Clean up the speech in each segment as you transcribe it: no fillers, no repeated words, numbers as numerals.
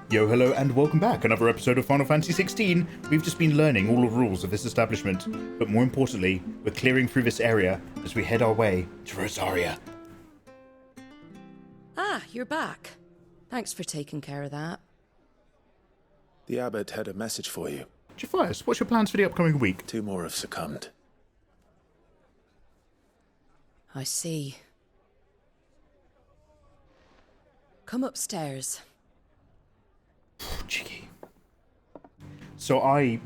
Yo, hello, and welcome back. Another episode of Final Fantasy XVI. We've just been learning all the rules of this establishment, but more importantly, we're clearing through this area as we head our way to Rosaria. Ah, you're back. Thanks for taking care of that. The abbot had a message for you. Jephias, what's your plans for the upcoming week? 2 more have succumbed. I see. Come upstairs. Cheeky. So I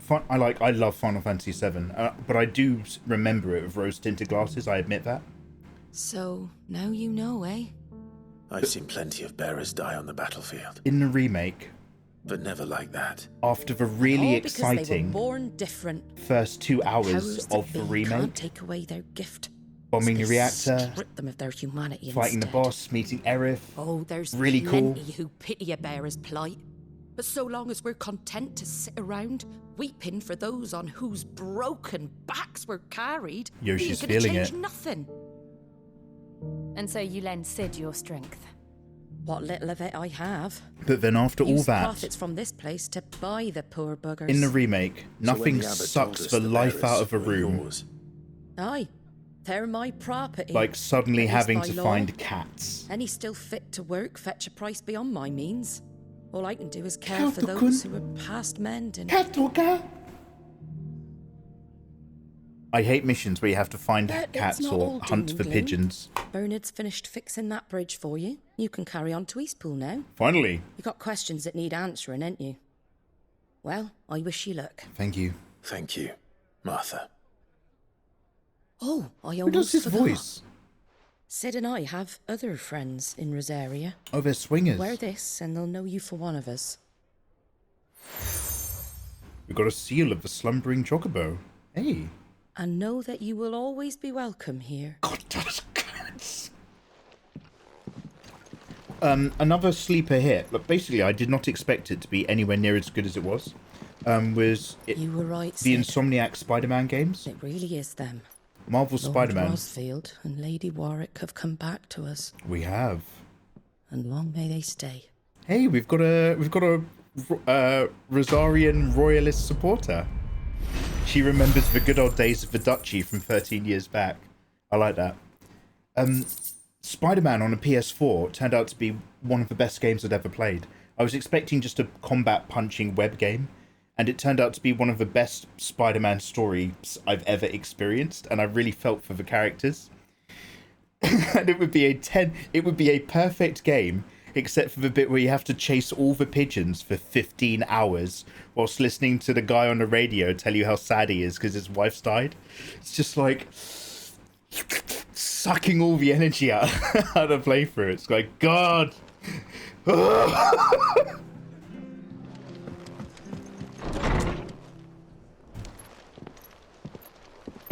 love Final Fantasy VII, but I do remember it with rose-tinted glasses. I admit that. So now you know, eh? I've seen plenty of bearers die on the battlefield, In the remake, but never like that. after the really All because they were exciting born different. first 2 hours Powers that of the be remake, can't take away their gift. bombing So the they reactor, strip them of their humanity fighting the instead. boss, meeting Aerith. Oh, there's Really cool. plenty who pity a bearer's plight. But so long as we're content to sit around, weeping for those on whose broken backs we're carried, Yoshi's we ain't gonna feeling change it. nothing. And so you lend Sid your strength. What little of it I have. But then after all Use that, profits from this place to buy the poor buggers. in the remake, So when nothing the abbot told sucks us the the life bearers out of a were room yours, Aye, they're my property. like suddenly At least having by to law. find cats. Any still fit to work fetch a price beyond my means. All I can do is care for Kato-kun. those who are past mending. Katoka! I hate missions where you have to find But it's cats not or all hunt doom for and gloom. pigeons. Bernard's finished fixing that bridge for you. You can carry on to Eastpool now. Finally. You got questions that need answering, ain't you? Well, I wish you luck. Thank you. thank you, Martha. Oh, I Who does almost his forgot. voice? Sid and I have other friends in Rosaria. Oh, they're swingers. Wear this and they'll know you for one of us. We've got a seal of the slumbering chocobo. Hey. And know that you will always be welcome here. God, that's good. Another sleeper hit. Look, basically, I did not expect it to be anywhere near as good as it was. Was it You were right, the Sid. Insomniac Spider-Man games? It really is them. Marvel Lord Spider-Man. Rosfield and Lady Warwick have come back to us, We have. and long may they stay. Hey, we've got a Rosarian royalist supporter. She remembers the good old days of the duchy from 13 years back. I like that. Spider-Man on a PS4 turned out to be one of the best games I'd ever played. I was expecting just a combat punching web game, and it turned out to be one of the best Spider-Man stories I've ever experienced, and I really felt for the characters. And it would be a perfect game, except for the bit where you have to chase all the pigeons for 15 hours whilst listening to the guy on the radio tell you how sad he is because his wife's died. It's just like sucking all the energy out of the playthrough. It's like, God.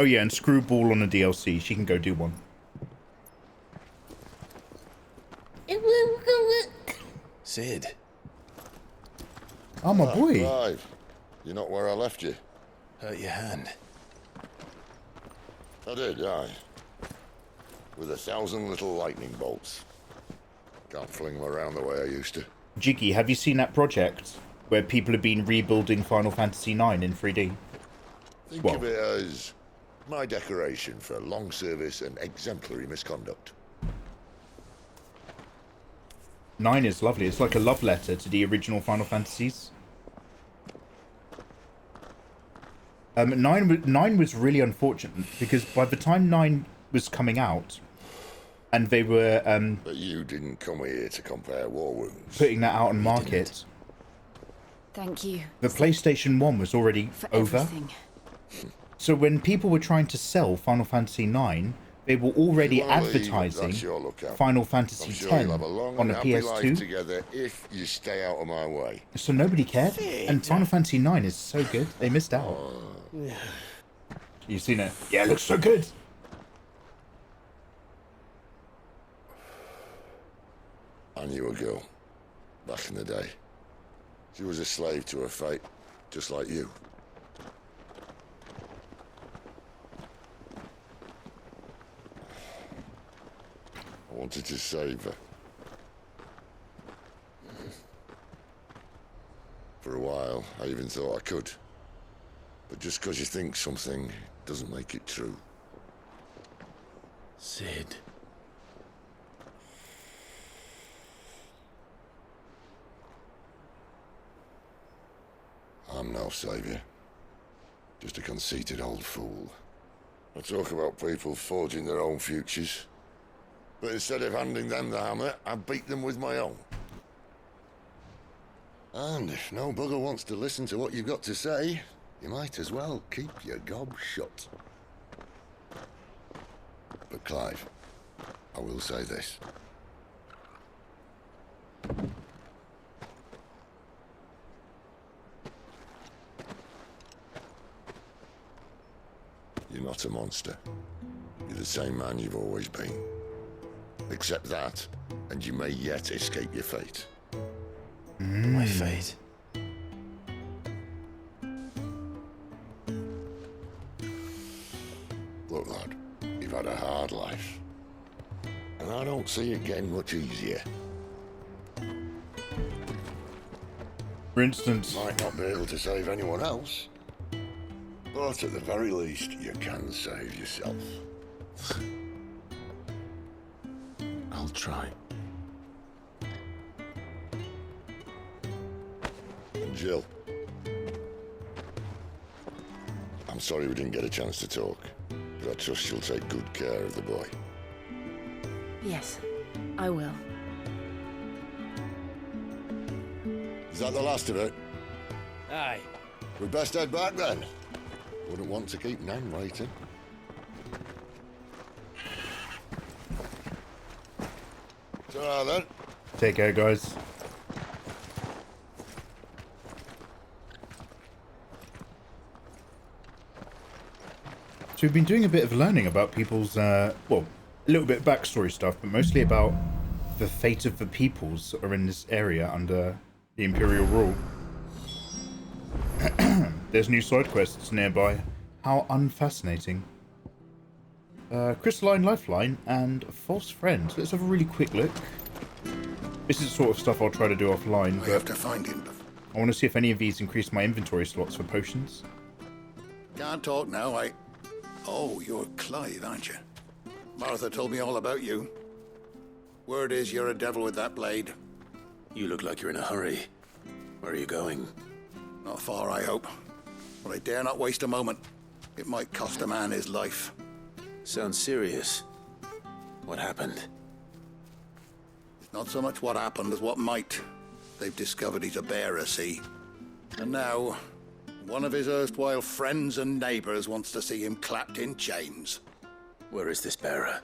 Oh yeah, and Screwball on the DLC. She can go do one. Sid, Oh, my boy. Clive, you're not where I left you. hurt your hand. I did, aye. With 1,000 little lightning bolts. Can't fling them around the way I used to. Jiggy, have you seen that project where people have been rebuilding Final Fantasy IX in 3D? Think Well- of it as my decoration for long service and exemplary misconduct. 9 is lovely. It's like a love letter to the original Final Fantasies. 9 was really unfortunate because by the time 9 was coming out, and they were But you didn't come here to compare war wounds. putting that out on market, Thank you. the PlayStation 1 was already for over. everything. So when people were trying to sell Final Fantasy 9, they were already If you wanna leave, advertising that's your lookout. Final I'm Fantasy sure 10 you'll have a long on and a happy life PS2. together if you stay out of my way. So nobody cared. And Final Fantasy 9 is so good. They missed out. You've seen it? Yeah, it looks so good. I knew a girl back in the day. She was a slave to her fate, just like you. I wanted to save her. For a while, I even thought I could. But just because you think something doesn't make it true. Sid. I'm no savior. Just a conceited old fool. I talk about people forging their own futures. But instead of handing them the hammer, I beat them with my own. And if no bugger wants to listen to what you've got to say, you might as well keep your gob shut. But Clive, I will say this. You're not a monster. You're the same man you've always been. Accept that, and you may yet escape your fate. My fate. Look, lad, you've had a hard life. And I don't see it getting much easier. For instance, Might not be able to save anyone else. But at the very least, you can save yourself. I'll try. And Jill. I'm sorry we didn't get a chance to talk, but I trust you'll take good care of the boy. Yes, I will. Is that the last of it? Aye. We'd best head back then. Wouldn't want to keep Nan waiting. Ta-ra then. take care, guys. So we've been doing a bit of learning about people's, well, a little bit of backstory stuff, but mostly about the fate of the peoples that are in this area under the Imperial rule. There's new side quests nearby. How unfascinating. Crystalline Lifeline and False Friend. Let's have a really quick look. This is the sort of stuff I'll try to do offline, I have but to find him. I want to see if any of these increase my inventory slots for potions. Can't talk now, Oh, you're Clive, aren't you? Martha told me all about you. Word is you're a devil with that blade. You look like you're in a hurry. Where are you going? Not far, I hope. But I dare not waste a moment. It might cost a man his life. Sounds serious. What happened? It's not so much what happened as what might. They've discovered he's a bearer, see? And now, one of his erstwhile friends and neighbors wants to see him clapped in chains. Where is this bearer?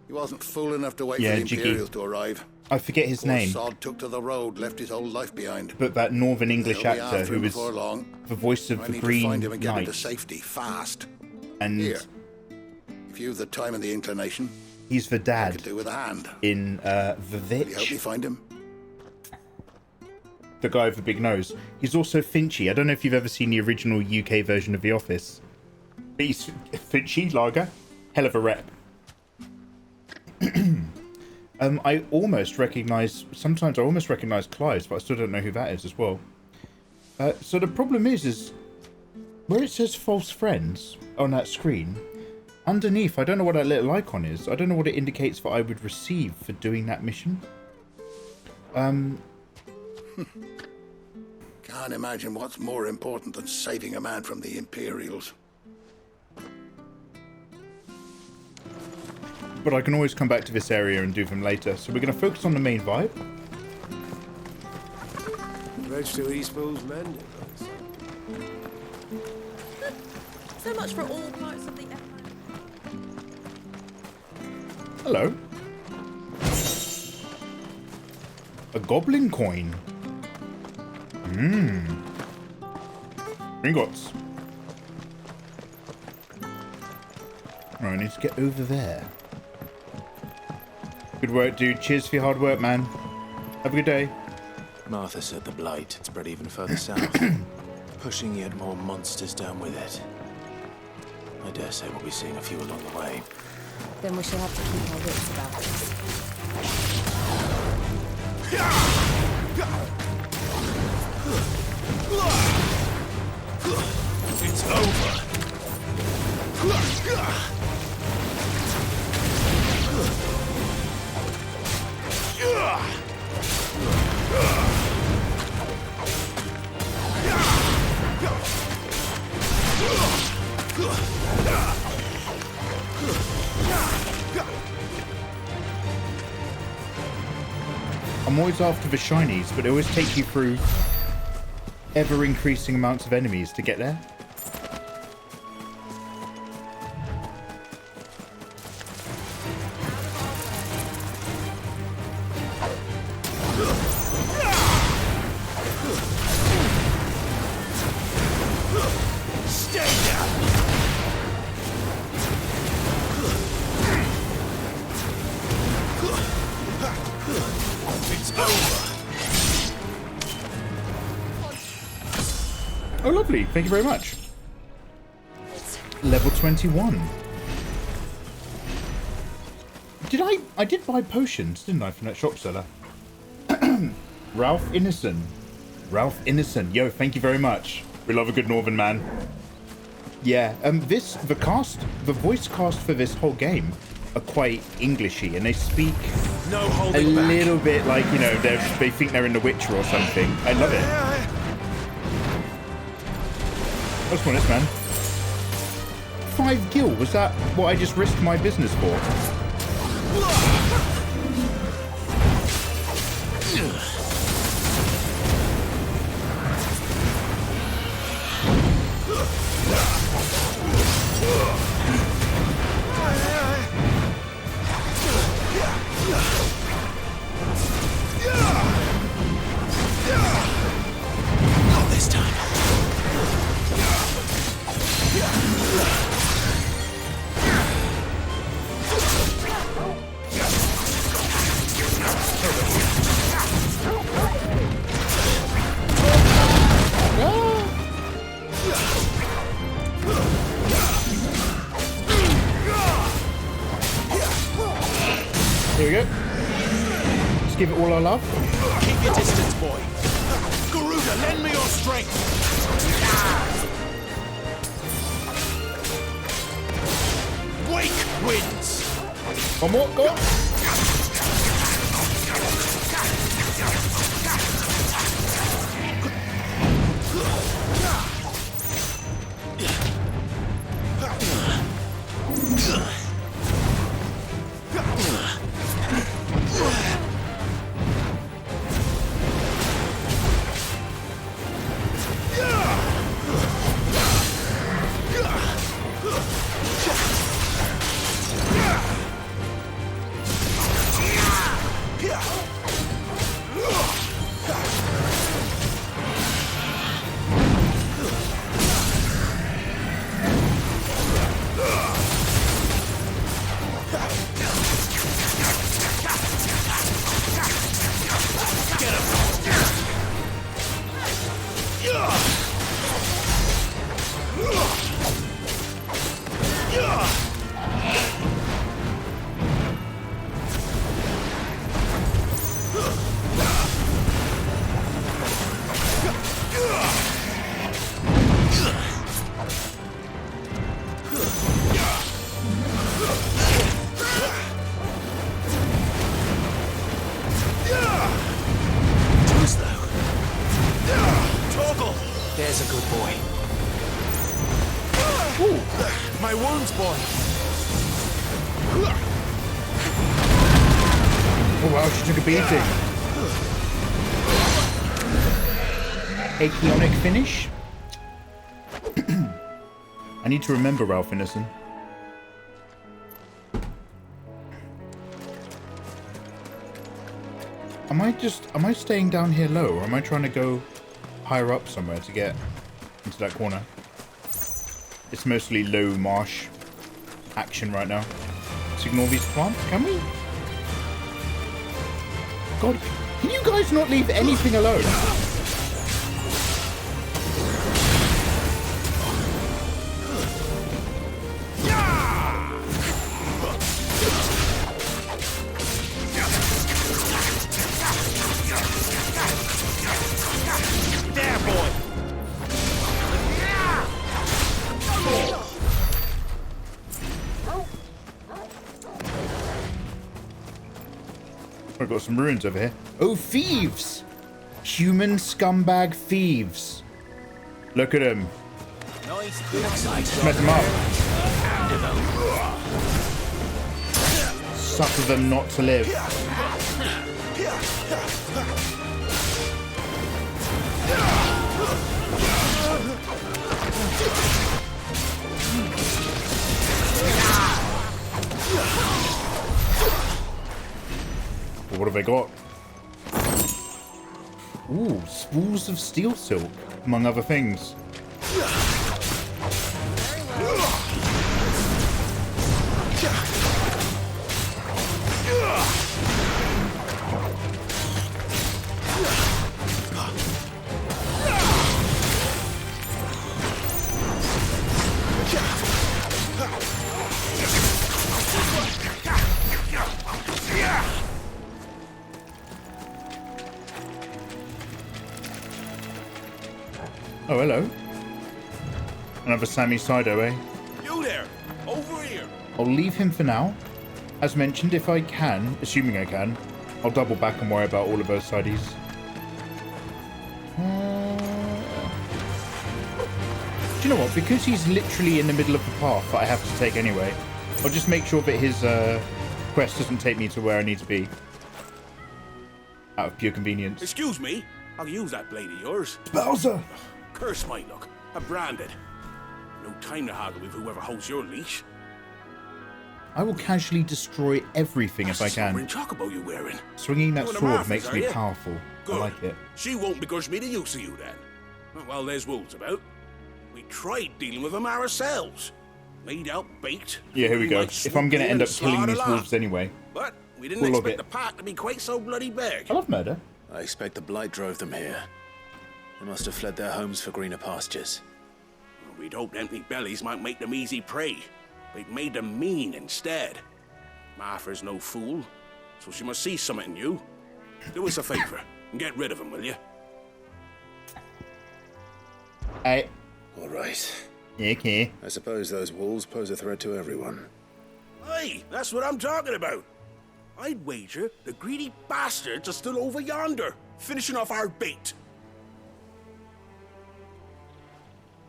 He wasn't fool enough to wait Yeah, for the Jiggy. Imperials to arrive. I forget his Poor name, sod took to the road, left his whole life behind. but that Northern English They'll be actor after who him was before long. the voice of I the need to Green find him and get him Knight, to safety fast. and Here, if you've the time and the inclination, he's the I could dad do with a hand. in The Will you help me Vitch, find him? the guy with the big nose. He's also Finchy. I don't know if you've ever seen the original UK version of The Office. But he's Finchy Lager. Hell of a rep. I almost recognise... Sometimes I almost recognise Clive, but I still don't know who that is as well. So the problem is where it says false friends on that screen, underneath, I don't know what that little icon is. I don't know what it indicates that I would receive for doing that mission. Can't imagine what's more important than saving a man from the Imperials. But I can always come back to this area and do them later. So we're going to focus on the main vibe. Bridge to Eastpool's mended. So much for all parts of the empire. Hello. A goblin coin. Ingots. Right, I need to get over there. Good work, dude. Cheers for your hard work, man. Have a good day. Martha said the blight had spread even further south, pushing yet more monsters down with it. I dare say we'll be seeing a few along the way. Then we shall have to keep our wits about us. I'm always after the shinies, but they always take you through ever-increasing amounts of enemies to get there. Oh, lovely. Thank you very much. Level 21. I did buy potions, didn't I, from that shop seller? Ralph Innocent. Ralph Innocent. Yo, thank you very much. We love a good Northern man. Yeah, the voice cast for this whole game are quite Englishy, and they speak a little bit like, you know, they think they're in The Witcher or something. I love it. What's one this, man? 5 gil, was that what I just risked my business for? Not this time. Here we go. Let's give it all our love. Keep your distance, boy. Garuda, lend me your strength. Wake wins. One more, go on. There's a good boy. Ooh. My wounds, boy. Oh wow, she took a beating. Acheonic finish. I need to remember Ralph Innocent. Am I staying down here low, or am I trying to go higher up somewhere to get into that corner? It's mostly low marsh action right now. Let's ignore these plants, can we? God, can you guys not leave anything alone? I've got some ruins over here. Oh, thieves! Human scumbag thieves. Look at them. Nice. Smash them up. Suffer them not to live. What have I got? Ooh, spools of steel silk, among other things. Oh, hello. Another Sammy Sido, eh? You there! Over here! I'll leave him for now. As mentioned, if I can, assuming I can, I'll double back and worry about all of those sideys. Do you know what? Because he's literally in the middle of the path that I have to take anyway, I'll just make sure that his quest doesn't take me to where I need to be. Out of pure convenience. Excuse me? I'll use that blade of yours. Bowser! Curse my luck. I'm branded. No time to haggle with whoever holds your leash. I will casually destroy everything if I can. Chocobo you wearing? Swinging that You and the sword Marthas, makes are me you? powerful. Good. I like it. She won't begrudge me the use of you then. Well, there's wolves about. We tried dealing with them ourselves. Laid out bait. Yeah, here we go. If I'm going to end up killing these wolves anyway. But we didn't expect the path to be quite so bloody big. I love murder. I expect the blight drove them here. They must have fled their homes for greener pastures. We'd hoped empty bellies might make them easy prey. But it made them mean instead. Martha's no fool, so she must see something in you. Do us a favor and get rid of them, will you? Hey. All right. Okay. I suppose those wolves pose a threat to everyone. Hey, that's what I'm talking about. I'd wager the greedy bastards are still over yonder, finishing off our bait.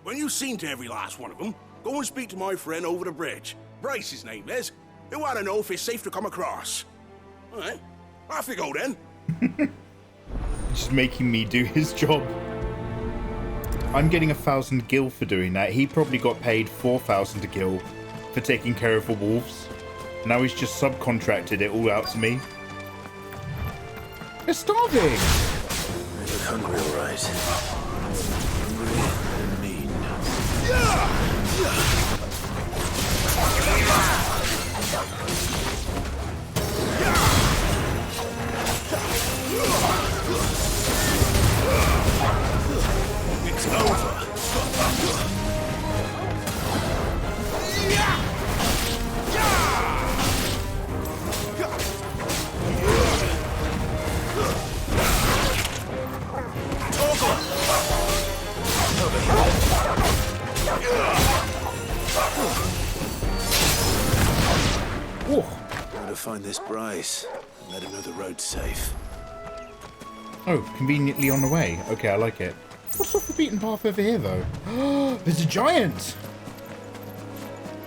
When you've seen to every last one of them, go and speak to my friend over the bridge. Bryce, his name is. He'll want to know if it's safe to come across. All right, off you go then. Just making me do his job. I'm getting 1,000 gil for doing that. He probably got paid 4,000 a gil for taking care of the wolves. Now he's just subcontracted it all out to me. They're starving! They look hungry, all right. Hungry and mean. It's over. Gotta find this Bryce and let him know the road's safe. Oh, conveniently on the way. Okay, I like it. What's off the beaten path over here, though? There's a giant!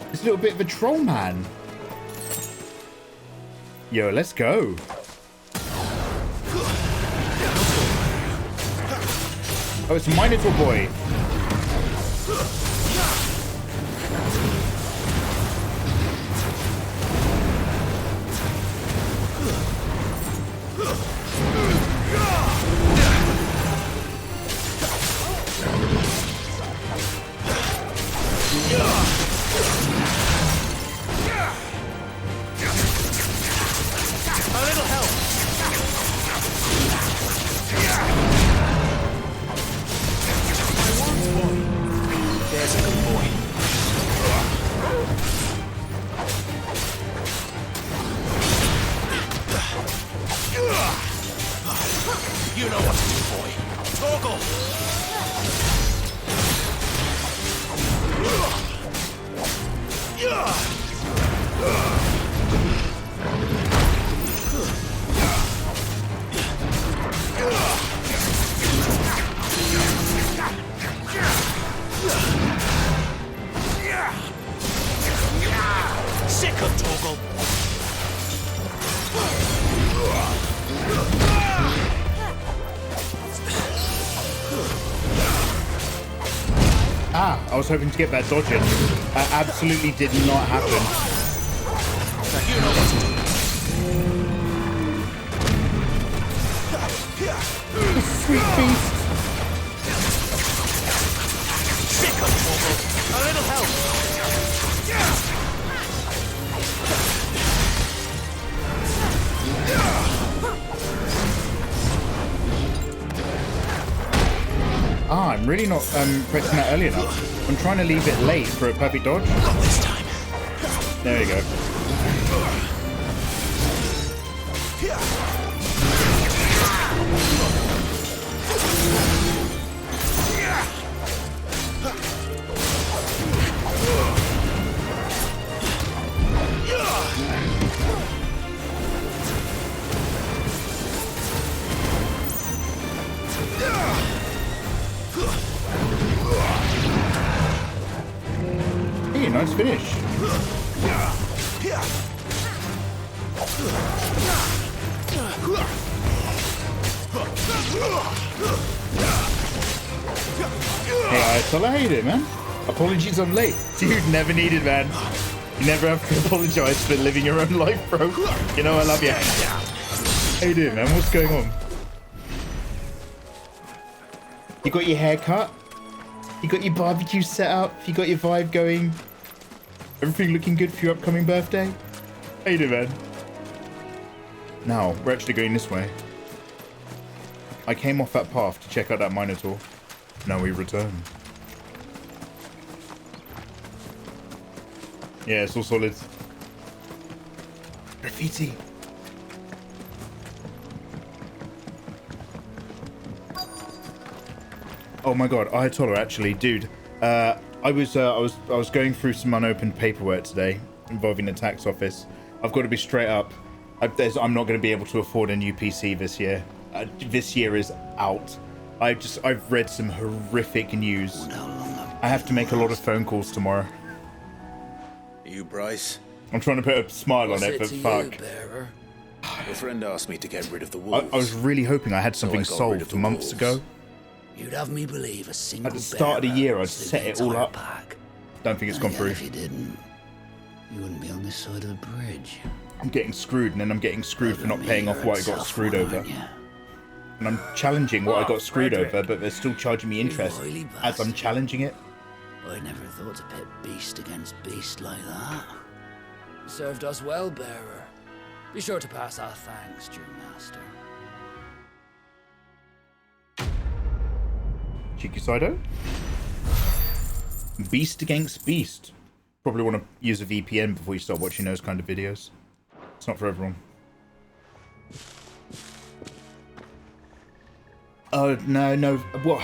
There's a little bit of a troll man. Yo, let's go. Oh, it's a Minotaur boy. Ah, I was hoping to get that dodge in. That absolutely did not happen. Sweet beast. A little help. Ah, I'm really not pressing that early enough. I'm trying to leave it late for a perfect dodge. There you go. Hey, nice finish. Hey, Ayatollah, how you doing, man? Apologies I'm late. Dude, never needed, man. You never have to apologize for living your own life, bro. You know I love you. How you doing, man? What's going on? You got your hair cut? You got your barbecue set up? You got your vibe going? Everything looking good for your upcoming birthday? How you doing, man? Now, we're actually going this way. I came off that path to check out that Minotaur. Now we return. Yeah, it's all solid. Graffiti. Oh my god, Ayatollah, actually, dude. I was going through some unopened paperwork today involving the tax office. I've got to be straight up. I'm not going to be able to afford a new PC this year. This year is out. I've read some horrific news. I have to make a lot of phone calls tomorrow. You, Bryce? I'm trying to put a smile on it, but fuck. Your friend asked me to get rid of the wolves. I was really hoping I had something solved months ago. You'd have me believe a single At the start of the year, I'd set it all up. Pack. Don't think it's gone through. If you didn't, you wouldn't be on this side of the bridge. I'm getting screwed, and then I'm getting screwed for not paying off what I got screwed over. And I'm challenging what I got screwed over, but they're still charging me interest as I'm challenging it. I never thought to pit beast against beast like that. You served us well, bearer. Be sure to pass our thanks to your master. Cheeky Sido. Beast against beast. Probably want to use a VPN before you start watching those kind of videos. It's not for everyone. Oh, no. What?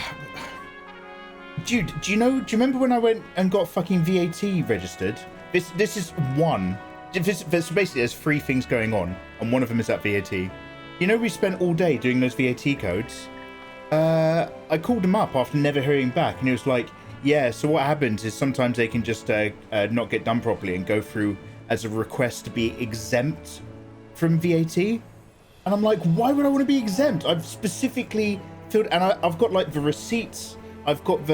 Dude, do you remember when I went and got fucking VAT registered? This is one. Basically, there's 3 things going on, and one of them is that VAT. You know, we spent all day doing those VAT codes. I called him up after never hearing back, and he was like, yeah, so what happens is sometimes they can just not get done properly and go through as a request to be exempt from VAT. And I'm like, why would I want to be exempt? I've specifically filled, and I've got like the receipts. I've got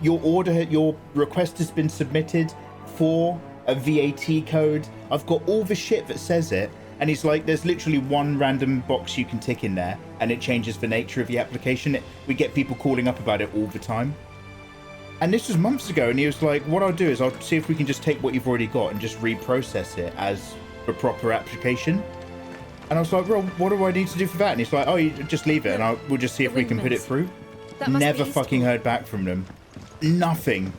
your request has been submitted for a VAT code. I've got all the shit that says it. And he's like, there's literally one random box you can tick in there, and it changes the nature of the application. We get people calling up about it all the time. And this was months ago, and he was like, what I'll do is I'll see if we can just take what you've already got and just reprocess it as the proper application. And I was like, well, what do I need to do for that? And he's like, oh, you just leave it, and we'll just see if we can put it through. Never fucking heard back from them. Nothing.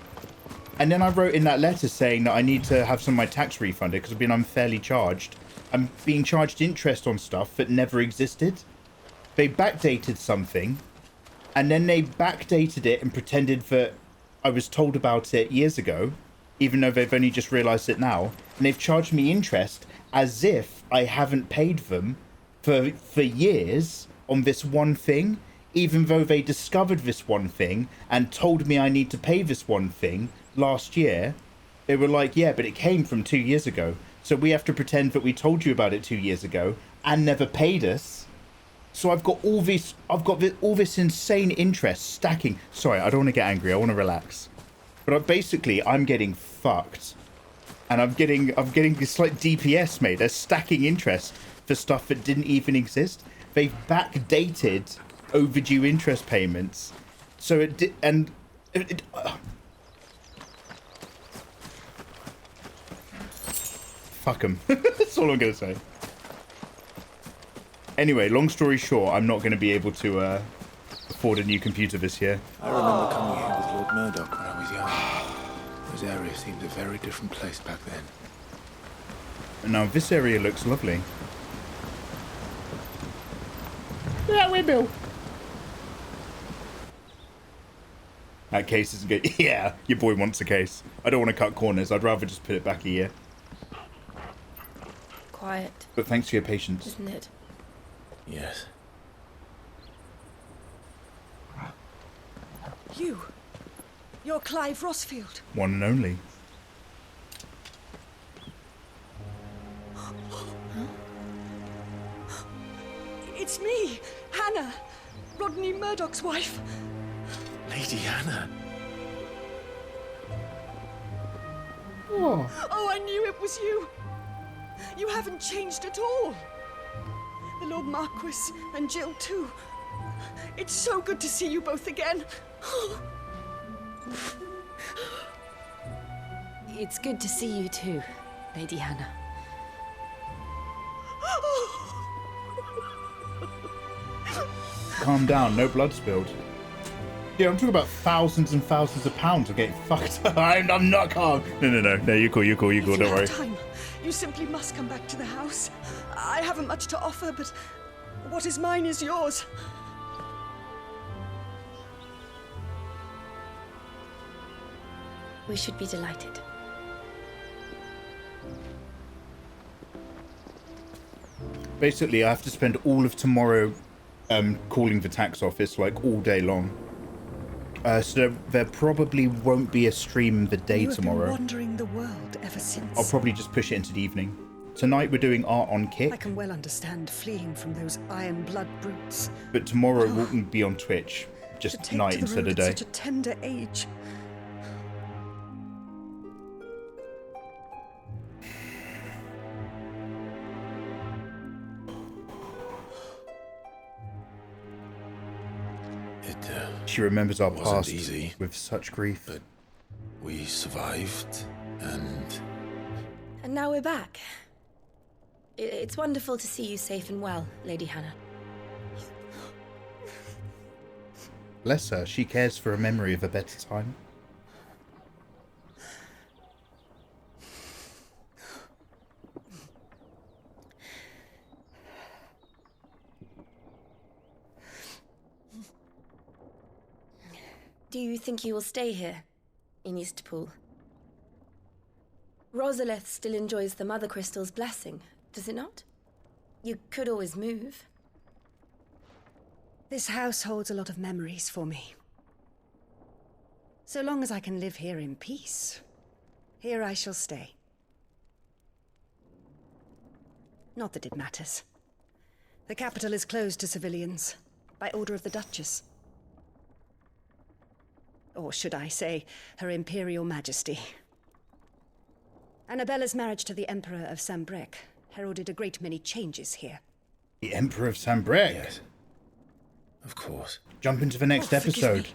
And then I wrote in that letter saying that I need to have some of my tax refunded because I've been unfairly charged. I'm being charged interest on stuff that never existed. They backdated something, and then they backdated it and pretended that I was told about it years ago, even though they've only just realised it now. And they've charged me interest as if I haven't paid them for years on this one thing, even though they discovered this one thing and told me I need to pay this one thing last year. They were like, yeah, but it came from 2 years ago. So we have to pretend that we told you about it 2 years ago and never paid us. So I've got all this insane interest stacking. Sorry, I don't want to get angry. I want to relax. But But basically, I'm getting fucked. And I'm getting this like DPS, mate. They're stacking interest for stuff that didn't even exist. They've backdated overdue interest payments. So it did, and fuck them. That's all I'm gonna say. Anyway, long story short, I'm not going to be able to afford a new computer this year. I remember coming here with Lord Murdoch when I was young. Those areas seemed a very different place back then. And now this area looks lovely. Yeah, windmill. That case isn't good. Yeah, your boy wants a case. I don't want to cut corners. I'd rather just put it back a year. Quiet, But thanks for your patience. isn't it? Yes. You're Clive Rosfield. One and only. It's me, Hannah, Rodney Murdoch's wife. Lady Hannah. Oh, I knew it was you. You haven't changed at all. The Lord Marquis and Jill too. It's so good to see you both again. It's good to see you too, Lady Hannah. Calm down, no blood spilled. Yeah, I'm talking about thousands and thousands of pounds of getting fucked up. I'm not calm. No, you're cool, don't worry. Time. You simply must come back to the house. I haven't much to offer, but what is mine is yours. We should be delighted. Basically, I have to spend all of tomorrow calling the tax office, like, all day long. So there probably won't be a stream the day tomorrow. Been wandering the world ever since. I'll probably just push it into the evening. Tonight we're doing art on Kick. I can well understand fleeing from those iron blood brutes. But tomorrow we'll be on Twitch, just night instead of day. At such a tender age. She remembers our wasn't past easy, with such grief. But we survived, and now we're back. It's wonderful to see you safe and well, Lady Hannah. Bless her, she cares for a memory of a better time. Do you think you will stay here, in Eastpool? Rosalith still enjoys the Mother Crystal's blessing, does it not? You could always move. This house holds a lot of memories for me. So long as I can live here in peace, here I shall stay. Not that it matters. The capital is closed to civilians, by order of the Duchess. Or should I say, Her Imperial Majesty. Annabella's marriage to the Emperor of Sambrec heralded a great many changes here. The Emperor of Sambrec? yes, of course. Jump into the next forgive episode. me.